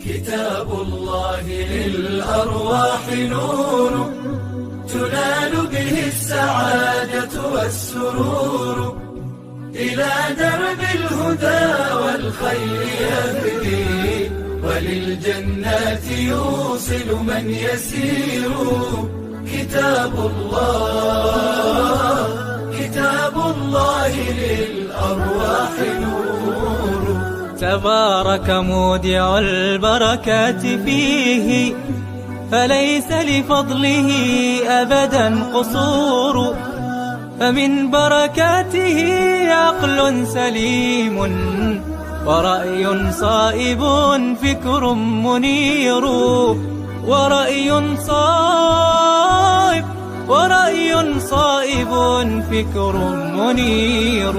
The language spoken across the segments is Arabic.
كتاب الله للأرواح نور، تنال به السعادة والسرور، إلى درب الهدى والخير يهدي، وللجنات يوصل من يسير. كتاب الله للأرواح نور. تبارك مودع البركات فيه، فليس لفضله أبدا قصور، فمن بركاته عقل سليم، ورأي صائب فكر منير، ورأي صائب فكر منير.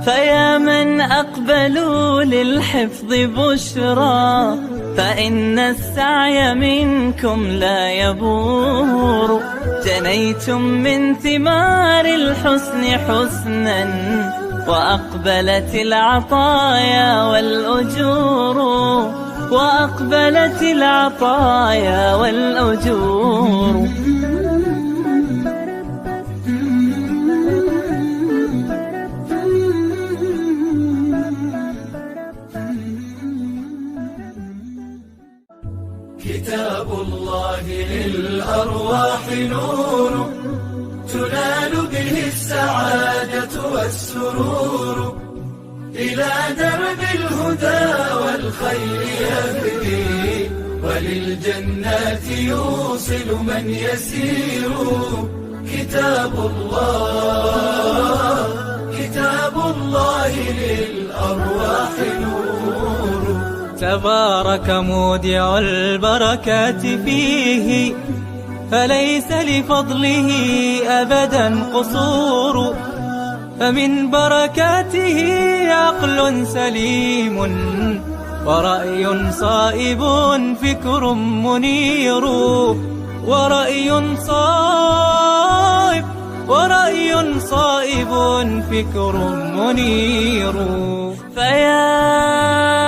فيا من أقبلوا للحفظ بشرى، فإن السعي منكم لا يبور، جنيتم من ثمار الحسن حسنا، وأقبلت العطايا والأجور، وأقبلت العطايا والأجور. كتاب الله للأرواح نور، تنال به السعادة والسرور، إلى درب الهدى والخير يهدي، وللجنات يوصل من يسير. كتاب الله للأرواح نور. تبارك مودع البركات فيه، فليس لفضله أبدا قصور، فمن بركاته عقل سليم، ورأي صائب فكر منير، ورأي صائب فكر منير. فيا